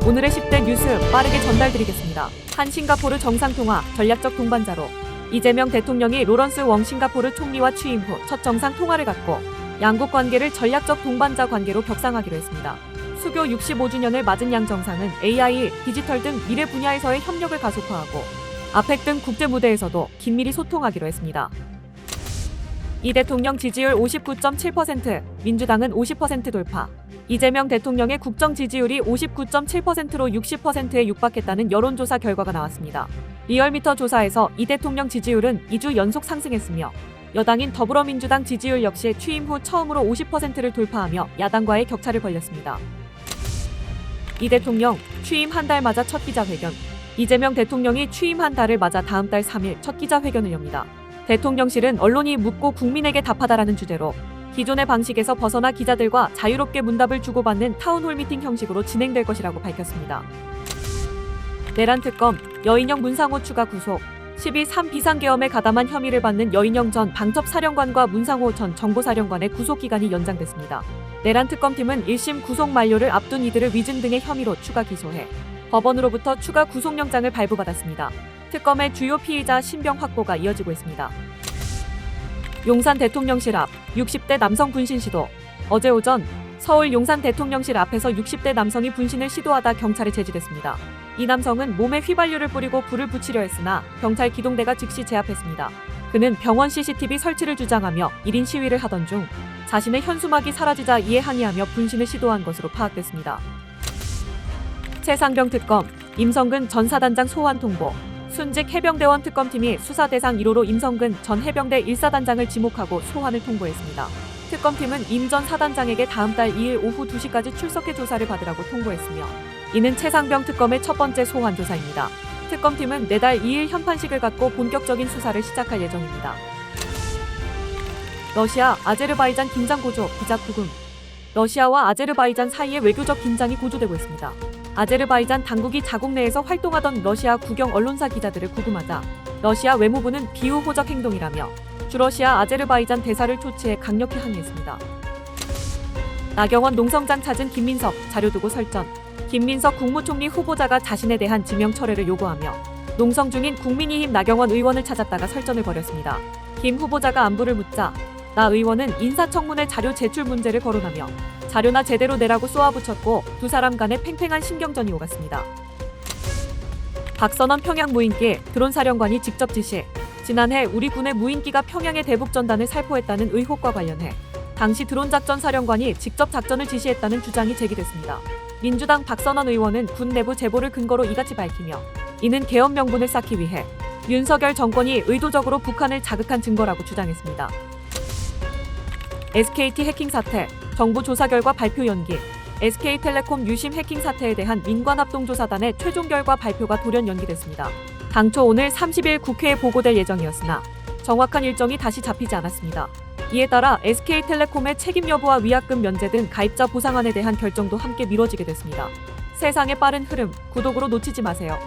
오늘의 10대 뉴스 빠르게 전달드리겠습니다. 한 싱가포르 정상통화 전략적 동반자로 이재명 대통령이 로런스 웡 싱가포르 총리와 취임 후 첫 정상 통화를 갖고 양국 관계를 전략적 동반자 관계로 격상하기로 했습니다. 수교 65주년을 맞은 양 정상은 AI, 디지털 등 미래 분야에서의 협력을 가속화하고 아펙 등 국제 무대에서도 긴밀히 소통하기로 했습니다. 이 대통령 지지율 59.7%, 민주당은 50% 돌파. 이재명 대통령의 국정 지지율이 59.7%로 60%에 육박했다는 여론조사 결과가 나왔습니다. 리얼미터 조사에서 이 대통령 지지율은 2주 연속 상승했으며 여당인 더불어민주당 지지율 역시 취임 후 처음으로 50%를 돌파하며 야당과의 격차를 벌렸습니다. 이 대통령 취임 한 달 맞아 첫 기자회견. 이재명 대통령이 취임 한 달을 맞아 다음 달 3일 첫 기자회견을 엽니다. 대통령실은 언론이 묻고 국민에게 답하다라는 주제로 기존의 방식에서 벗어나 기자들과 자유롭게 문답을 주고받는 타운홀 미팅 형식으로 진행될 것이라고 밝혔습니다. 내란 특검, 여인영 문상호 추가 구속. 12.3 비상계엄에 가담한 혐의를 받는 여인영 전 방첩사령관과 문상호 전 정보사령관의 구속기간이 연장됐습니다. 내란 특검팀은 1심 구속 만료를 앞둔 이들을 위증 등의 혐의로 추가 기소해 법원으로부터 추가 구속영장을 발부받았습니다. 특검의 주요 피의자 신병 확보가 이어지고 있습니다. 용산 대통령실 앞 60대 남성 분신 시도. 어제 오전 서울 용산 대통령실 앞에서 60대 남성이 분신을 시도하다 경찰에 제지됐습니다. 이 남성은 몸에 휘발유를 뿌리고 불을 붙이려 했으나 경찰 기동대가 즉시 제압했습니다. 그는 병원 CCTV 설치를 주장하며 1인 시위를 하던 중 자신의 현수막이 사라지자 이에 항의하며 분신을 시도한 것으로 파악됐습니다. 최상병 특검, 임성근 전 사단장 소환 통보. 순직 해병대원 특검팀이 수사 대상 1호로 임성근 전 해병대 1사단장을 지목하고 소환을 통보했습니다. 특검팀은 임 전 사단장에게 다음 달 2일 오후 2시까지 출석해 조사를 받으라고 통보했으며 이는 최상병 특검의 첫 번째 소환 조사입니다. 특검팀은 내달 2일 현판식을 갖고 본격적인 수사를 시작할 예정입니다. 러시아, 아제르바이잔 긴장 고조, 비자 구금. 러시아와 아제르바이잔 사이에 외교적 긴장이 고조되고 있습니다. 아제르바이잔 당국이 자국 내에서 활동하던 러시아 국영 언론사 기자들을 구금하자 러시아 외무부는 비우호적 행동이라며 주러시아 아제르바이잔 대사를 초치해 강력히 항의했습니다. 나경원 농성장 찾은 김민석, 자료 두고 설전. 김민석 국무총리 후보자가 자신에 대한 지명 철회를 요구하며 농성 중인 국민의힘 나경원 의원을 찾았다가 설전을 벌였습니다. 김 후보자가 안부를 묻자 나 의원은 인사청문회 자료 제출 문제를 거론하며 자료나 제대로 내라고 쏘아붙였고 두 사람 간의 팽팽한 신경전이 오갔습니다. 박선원 평양 무인기 드론 사령관이 직접 지시. 지난해 우리 군의 무인기가 평양의 대북 전단을 살포했다는 의혹과 관련해 당시 드론 작전 사령관이 직접 작전을 지시했다는 주장이 제기됐습니다. 민주당 박선원 의원은 군 내부 제보를 근거로 이같이 밝히며 이는 계엄 명분을 쌓기 위해 윤석열 정권이 의도적으로 북한을 자극한 증거라고 주장했습니다. SKT 해킹 사태, 정부 조사 결과 발표 연기. SK텔레콤 유심 해킹 사태에 대한 민관합동조사단의 최종 결과 발표가 돌연 연기됐습니다. 당초 오늘 30일 국회에 보고될 예정이었으나 정확한 일정이 다시 잡히지 않았습니다. 이에 따라 SK텔레콤의 책임 여부와 위약금 면제 등 가입자 보상안에 대한 결정도 함께 미뤄지게 됐습니다. 세상의 빠른 흐름, 구독으로 놓치지 마세요.